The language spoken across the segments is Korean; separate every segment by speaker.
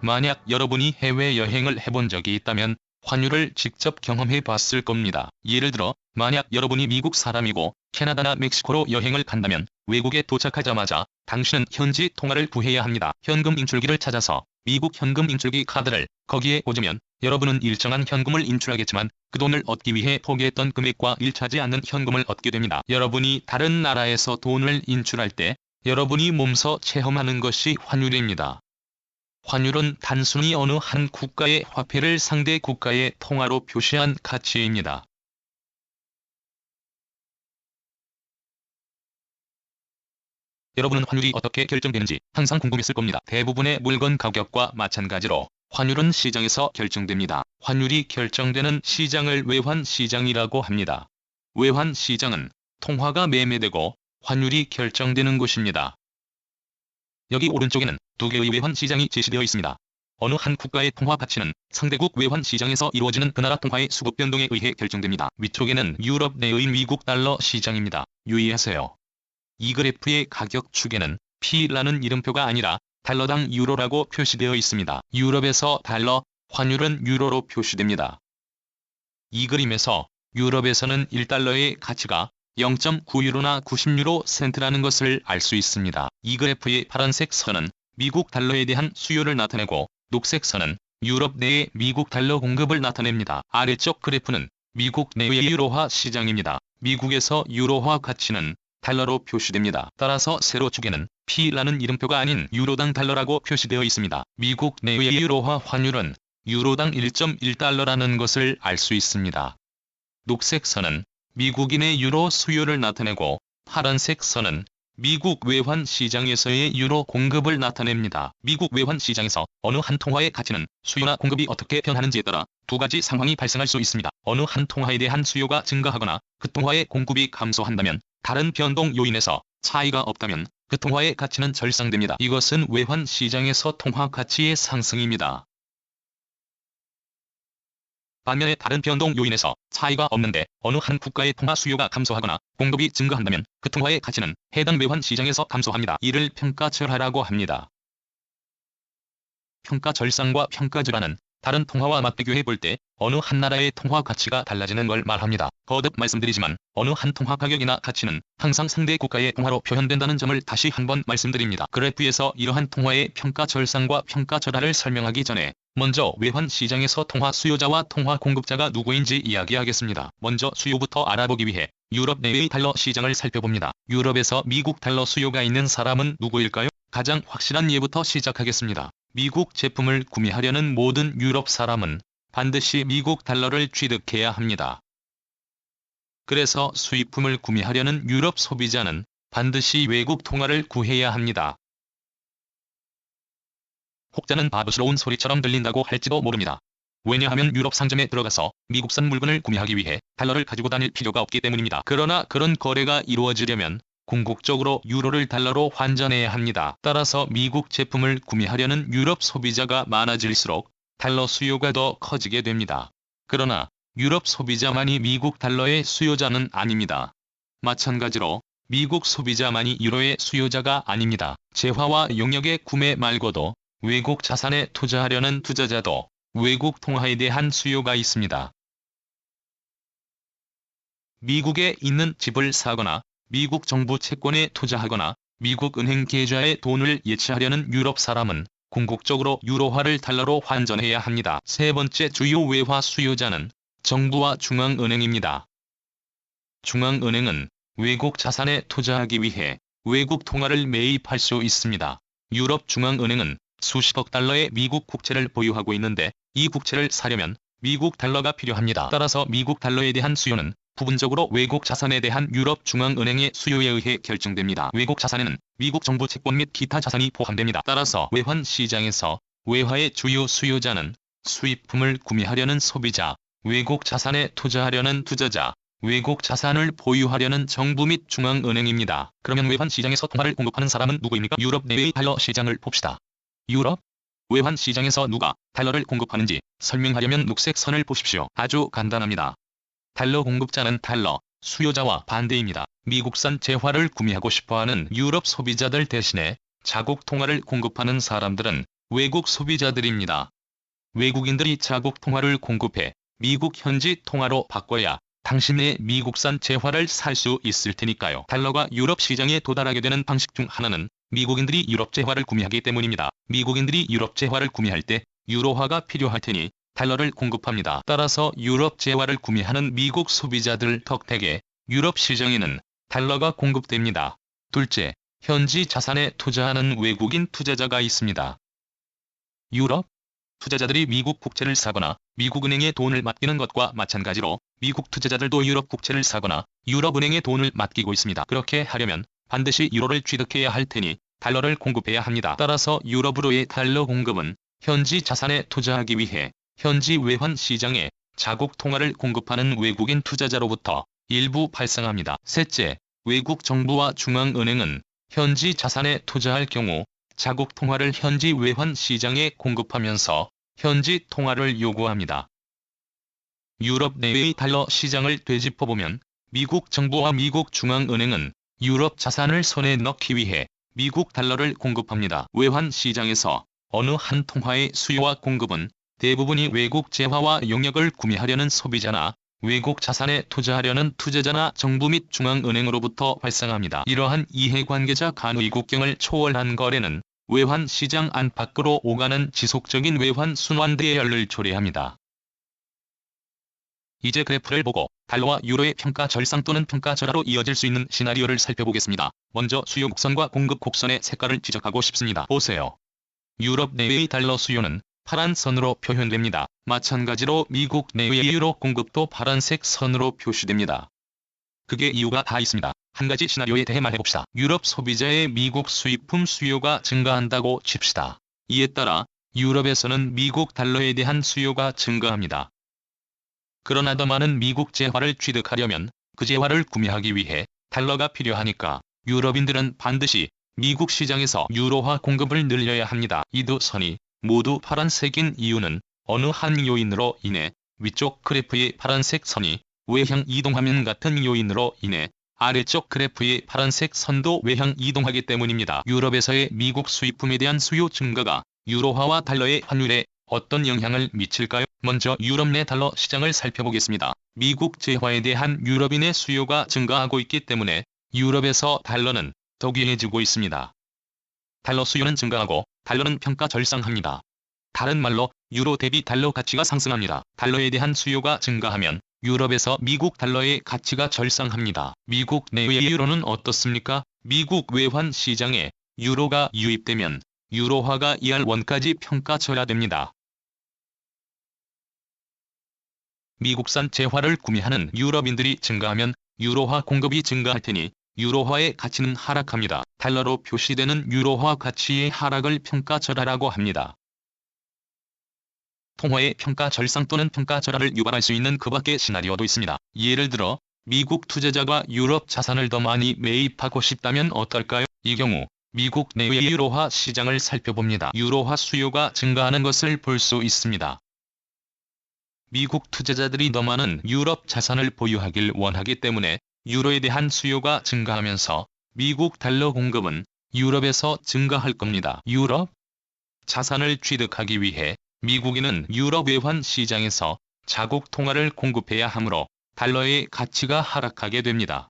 Speaker 1: 만약 여러분이 해외여행을 해본 적이 있다면 환율을 직접 경험해 봤을 겁니다. 예를 들어 만약 여러분이 미국 사람이고 캐나다나 멕시코로 여행을 간다면 외국에 도착하자마자 당신은 현지 통화를 구해야 합니다. 현금 인출기를 찾아서 미국 현금 인출기 카드를 거기에 꽂으면 여러분은 일정한 현금을 인출하겠지만 그 돈을 얻기 위해 포기했던 금액과 일치하지 않는 현금을 얻게 됩니다. 여러분이 다른 나라에서 돈을 인출할 때 여러분이 몸소 체험하는 것이 환율입니다. 환율은 단순히 어느 한 국가의 화폐를 상대 국가의 통화로 표시한 가치입니다. 여러분은 환율이 어떻게 결정되는지 항상 궁금했을 겁니다. 대부분의 물건 가격과 마찬가지로 환율은 시장에서 결정됩니다. 환율이 결정되는 시장을 외환시장이라고 합니다. 외환시장은 통화가 매매되고 환율이 결정되는 곳입니다. 여기 오른쪽에는 두 개의 외환시장이 제시되어 있습니다. 어느 한 국가의 통화 가치는 상대국 외환시장에서 이루어지는 그 나라 통화의 수급 변동에 의해 결정됩니다. 위쪽에는 유럽 내의 미국 달러 시장입니다. 유의하세요. 이 그래프의 가격 축에는 P라는 이름표가 아니라 달러당 유로라고 표시되어 있습니다. 유럽에서 달러, 환율은 유로로 표시됩니다. 이 그림에서 유럽에서는 1달러의 가치가 0.9유로나 90유로 센트라는 것을 알 수 있습니다. 이 그래프의 파란색 선은 미국 달러에 대한 수요를 나타내고 녹색 선은 유럽 내의 미국 달러 공급을 나타냅니다. 아래쪽 그래프는 미국 내의 유로화 시장입니다. 미국에서 유로화 가치는 달러로 표시됩니다. 따라서 세로축에는 P라는 이름표가 아닌 유로당 달러라고 표시되어 있습니다. 미국 내의 유로화 환율은 유로당 1.1달러라는 것을 알 수 있습니다. 녹색 선은 미국인의 유로 수요를 나타내고 파란색 선은 미국 외환시장에서의 유로 공급을 나타냅니다. 미국 외환시장에서 어느 한 통화의 가치는 수요나 공급이 어떻게 변하는지에 따라 두 가지 상황이 발생할 수 있습니다. 어느 한 통화에 대한 수요가 증가하거나 그 통화의 공급이 감소한다면 다른 변동 요인에서 차이가 없다면 그 통화의 가치는 절상됩니다. 이것은 외환시장에서 통화 가치의 상승입니다. 반면에 다른 변동 요인에서 차이가 없는데 어느 한 국가의 통화 수요가 감소하거나 공급이 증가한다면 그 통화의 가치는 해당 외환시장에서 감소합니다. 이를 평가절하라고 합니다. 평가절상과 평가절하는 다른 통화와 맞비교해 볼 때 어느 한 나라의 통화 가치가 달라지는 걸 말합니다. 거듭 말씀드리지만 어느 한 통화 가격이나 가치는 항상 상대 국가의 통화로 표현된다는 점을 다시 한번 말씀드립니다. 그래프에서 이러한 통화의 평가절상과 평가절하를 설명하기 전에 먼저 외환시장에서 통화 수요자와 통화 공급자가 누구인지 이야기하겠습니다. 먼저 수요부터 알아보기 위해 유럽 내의 달러 시장을 살펴봅니다. 유럽에서 미국 달러 수요가 있는 사람은 누구일까요? 가장 확실한 예부터 시작하겠습니다. 미국 제품을 구매하려는 모든 유럽 사람은 반드시 미국 달러를 취득해야 합니다. 그래서 수입품을 구매하려는 유럽 소비자는 반드시 외국 통화를 구해야 합니다. 혹자는 바보스러운 소리처럼 들린다고 할지도 모릅니다. 왜냐하면 유럽 상점에 들어가서 미국산 물건을 구매하기 위해 달러를 가지고 다닐 필요가 없기 때문입니다. 그러나 그런 거래가 이루어지려면 궁극적으로 유로를 달러로 환전해야 합니다. 따라서 미국 제품을 구매하려는 유럽 소비자가 많아질수록 달러 수요가 더 커지게 됩니다. 그러나 유럽 소비자만이 미국 달러의 수요자는 아닙니다. 마찬가지로 미국 소비자만이 유로의 수요자가 아닙니다. 재화와 용역의 구매 말고도 외국 자산에 투자하려는 투자자도 외국 통화에 대한 수요가 있습니다. 미국에 있는 집을 사거나 미국 정부 채권에 투자하거나 미국 은행 계좌에 돈을 예치하려는 유럽 사람은 궁극적으로 유로화를 달러로 환전해야 합니다. 세 번째 주요 외화 수요자는 정부와 중앙은행입니다. 중앙은행은 외국 자산에 투자하기 위해 외국 통화를 매입할 수 있습니다. 유럽 중앙은행은 수십억 달러의 미국 국채를 보유하고 있는데 이 국채를 사려면 미국 달러가 필요합니다. 따라서 미국 달러에 대한 수요는 부분적으로 외국 자산에 대한 유럽 중앙은행의 수요에 의해 결정됩니다. 외국 자산에는 미국 정부 채권 및 기타 자산이 포함됩니다. 따라서 외환시장에서 외화의 주요 수요자는 수입품을 구매하려는 소비자, 외국 자산에 투자하려는 투자자, 외국 자산을 보유하려는 정부 및 중앙은행입니다. 그러면 외환시장에서 통화를 공급하는 사람은 누구입니까? 유럽 내의 달러 시장을 봅시다. 유럽? 외환시장에서 누가 달러를 공급하는지 설명하려면 녹색 선을 보십시오. 아주 간단합니다. 달러 공급자는 달러 수요자와 반대입니다. 미국산 재화를 구매하고 싶어하는 유럽 소비자들 대신에 자국 통화를 공급하는 사람들은 외국 소비자들입니다. 외국인들이 자국 통화를 공급해 미국 현지 통화로 바꿔야 당신의 미국산 재화를 살 수 있을 테니까요. 달러가 유럽 시장에 도달하게 되는 방식 중 하나는 미국인들이 유럽 재화를 구매하기 때문입니다. 미국인들이 유럽 재화를 구매할 때 유로화가 필요할 테니 달러를 공급합니다. 따라서 유럽 재화를 구매하는 미국 소비자들 덕택에 유럽 시장에는 달러가 공급됩니다. 둘째, 현지 자산에 투자하는 외국인 투자자가 있습니다. 유럽 투자자들이 미국 국채를 사거나 미국은행에 돈을 맡기는 것과 마찬가지로 미국 투자자들도 유럽 국채를 사거나 유럽은행에 돈을 맡기고 있습니다. 그렇게 하려면 반드시 유로를 취득해야 할 테니 달러를 공급해야 합니다. 따라서 유럽으로의 달러 공급은 현지 자산에 투자하기 위해 현지 외환 시장에 자국 통화를 공급하는 외국인 투자자로부터 일부 발생합니다. 셋째, 외국 정부와 중앙은행은 현지 자산에 투자할 경우 자국 통화를 현지 외환 시장에 공급하면서 현지 통화를 요구합니다. 유럽 내외의 달러 시장을 되짚어보면 미국 정부와 미국 중앙은행은 유럽 자산을 손에 넣기 위해 미국 달러를 공급합니다. 외환 시장에서 어느 한 통화의 수요와 공급은 대부분이 외국 재화와 용역을 구매하려는 소비자나 외국 자산에 투자하려는 투자자나 정부 및 중앙은행으로부터 발생합니다. 이러한 이해관계자 간의 국경을 초월한 거래는 외환 시장 안팎으로 오가는 지속적인 외환 순환 대열을 초래합니다. 이제 그래프를 보고 달러와 유로의 평가 절상 또는 평가 절하로 이어질 수 있는 시나리오를 살펴보겠습니다. 먼저 수요 곡선과 공급 곡선의 색깔을 지적하고 싶습니다. 보세요. 유럽 내외의 달러 수요는 파란 선으로 표현됩니다. 마찬가지로 미국 내외의 유로 공급도 파란색 선으로 표시됩니다. 그게 이유가 다 있습니다. 한 가지 시나리오에 대해 말해봅시다. 유럽 소비자의 미국 수입품 수요가 증가한다고 칩시다. 이에 따라 유럽에서는 미국 달러에 대한 수요가 증가합니다. 그러나 더 많은 미국 재화를 취득하려면 그 재화를 구매하기 위해 달러가 필요하니까 유럽인들은 반드시 미국 시장에서 유로화 공급을 늘려야 합니다. 이 두 선이 모두 파란색인 이유는 어느 한 요인으로 인해 위쪽 그래프의 파란색 선이 외향 이동하면 같은 요인으로 인해 아래쪽 그래프의 파란색 선도 외향 이동하기 때문입니다. 유럽에서의 미국 수입품에 대한 수요 증가가 유로화와 달러의 환율에 어떤 영향을 미칠까요? 먼저 유럽 내 달러 시장을 살펴보겠습니다. 미국 재화에 대한 유럽인의 수요가 증가하고 있기 때문에 유럽에서 달러는 더 귀해지고 있습니다. 달러 수요는 증가하고 달러는 평가 절상합니다. 다른 말로 유로 대비 달러 가치가 상승합니다. 달러에 대한 수요가 증가하면 유럽에서 미국 달러의 가치가 절상합니다. 미국 내외의 유로는 어떻습니까? 미국 외환 시장에 유로가 유입되면 유로화가 이할 원까지 평가 절하됩니다. 미국산 재화를 구매하는 유럽인들이 증가하면 유로화 공급이 증가할 테니 유로화의 가치는 하락합니다. 달러로 표시되는 유로화 가치의 하락을 평가 절하라고 합니다. 통화의 평가 절상 또는 평가 절하를 유발할 수 있는 그 밖의 시나리오도 있습니다. 예를 들어 미국 투자자가 유럽 자산을 더 많이 매입하고 싶다면 어떨까요? 이 경우 미국 내외의 유로화 시장을 살펴봅니다. 유로화 수요가 증가하는 것을 볼 수 있습니다. 미국 투자자들이 더 많은 유럽 자산을 보유하길 원하기 때문에 유로에 대한 수요가 증가하면서 미국 달러 공급은 유럽에서 증가할 겁니다. 유럽 자산을 취득하기 위해 미국인은 유럽 외환 시장에서 자국 통화를 공급해야 하므로 달러의 가치가 하락하게 됩니다.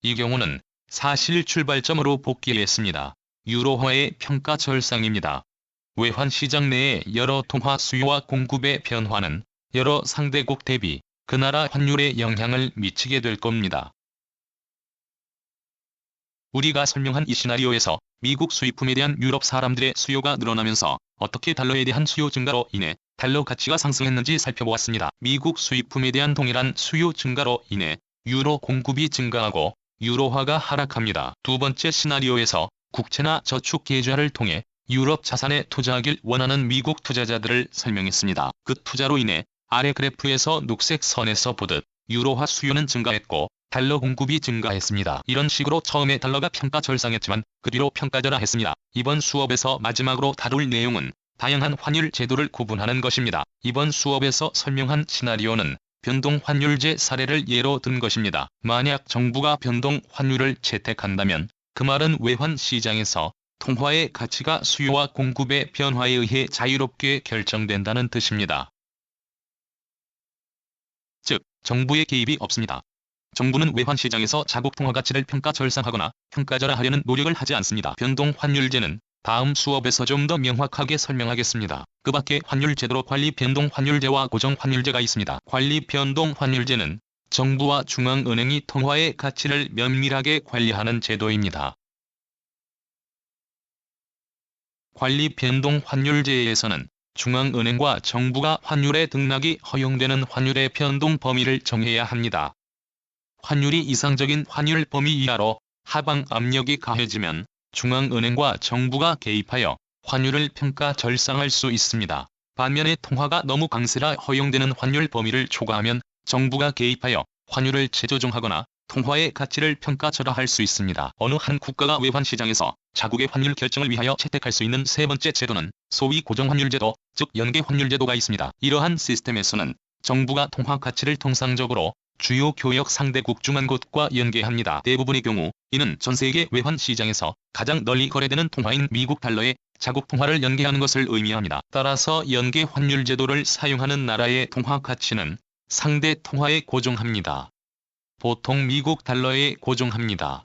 Speaker 1: 이 경우는 사실 출발점으로 복귀했습니다. 유로화의 평가 절상입니다. 외환 시장 내의 여러 통화 수요와 공급의 변화는 여러 상대국 대비 그 나라 환율에 영향을 미치게 될 겁니다. 우리가 설명한 이 시나리오에서 미국 수입품에 대한 유럽 사람들의 수요가 늘어나면서 어떻게 달러에 대한 수요 증가로 인해 달러 가치가 상승했는지 살펴보았습니다. 미국 수입품에 대한 동일한 수요 증가로 인해 유로 공급이 증가하고 유로화가 하락합니다. 두 번째 시나리오에서 국채나 저축 계좌를 통해 유럽 자산에 투자하길 원하는 미국 투자자들을 설명했습니다. 그 투자로 인해 아래 그래프에서 녹색 선에서 보듯 유로화 수요는 증가했고 달러 공급이 증가했습니다. 이런 식으로 처음에 달러가 평가 절상했지만 그 뒤로 평가 절하했습니다. 이번 수업에서 마지막으로 다룰 내용은 다양한 환율 제도를 구분하는 것입니다. 이번 수업에서 설명한 시나리오는 변동 환율제 사례를 예로 든 것입니다. 만약 정부가 변동 환율을 채택한다면 그 말은 외환 시장에서 통화의 가치가 수요와 공급의 변화에 의해 자유롭게 결정된다는 뜻입니다. 즉, 정부의 개입이 없습니다. 정부는 외환시장에서 자국 통화 가치를 평가 절상하거나 평가절하하려는 노력을 하지 않습니다. 변동 환율제는 다음 수업에서 좀 더 명확하게 설명하겠습니다. 그 밖에 환율 제도로 관리 변동 환율제와 고정 환율제가 있습니다. 관리 변동 환율제는 정부와 중앙은행이 통화의 가치를 면밀하게 관리하는 제도입니다. 관리 변동 환율제에서는 중앙은행과 정부가 환율의 등락이 허용되는 환율의 변동 범위를 정해야 합니다. 환율이 이상적인 환율 범위 이하로 하방 압력이 가해지면 중앙은행과 정부가 개입하여 환율을 평가 절상할 수 있습니다. 반면에 통화가 너무 강세라 허용되는 환율 범위를 초과하면 정부가 개입하여 환율을 재조정하거나 통화의 가치를 평가 절하할 수 있습니다. 어느 한 국가가 외환시장에서 자국의 환율 결정을 위하여 채택할 수 있는 세 번째 제도는 소위 고정환율제도, 즉 연계환율제도가 있습니다. 이러한 시스템에서는 정부가 통화 가치를 통상적으로 주요 교역 상대국 중 한 곳과 연계합니다. 대부분의 경우 이는 전 세계 외환시장에서 가장 널리 거래되는 통화인 미국 달러에 자국 통화를 연계하는 것을 의미합니다. 따라서 연계 환율 제도를 사용하는 나라의 통화 가치는 상대 통화에 고정합니다. 보통 미국 달러에 고정합니다.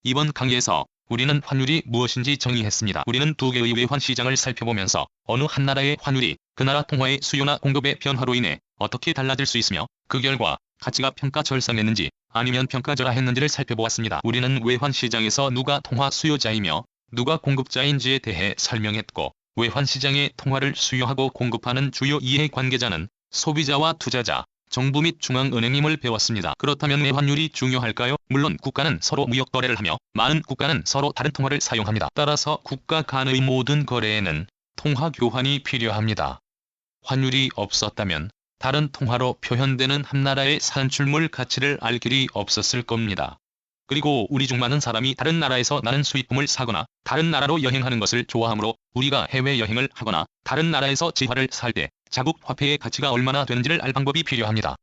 Speaker 1: 이번 강의에서 우리는 환율이 무엇인지 정의했습니다. 우리는 두 개의 외환시장을 살펴보면서 어느 한 나라의 환율이 그 나라 통화의 수요나 공급의 변화로 인해 어떻게 달라질 수 있으며 그 결과 가치가 평가 절상했는지 아니면 평가 절하했는지를 살펴보았습니다. 우리는 외환시장에서 누가 통화 수요자이며 누가 공급자인지에 대해 설명했고, 외환시장의 통화를 수요하고 공급하는 주요 이해관계자는 소비자와 투자자, 정부 및 중앙은행임을 배웠습니다. 그렇다면 왜 환율이 중요할까요? 물론 국가는 서로 무역 거래를 하며 많은 국가는 서로 다른 통화를 사용합니다. 따라서 국가 간의 모든 거래에는 통화 교환이 필요합니다. 환율이 없었다면 다른 통화로 표현되는 한 나라의 산출물 가치를 알 길이 없었을 겁니다. 그리고 우리 중 많은 사람이 다른 나라에서 나는 수입품을 사거나 다른 나라로 여행하는 것을 좋아하므로 우리가 해외여행을 하거나 다른 나라에서 지화를 살 때 자국 화폐의 가치가 얼마나 되는지를 알 방법이 필요합니다.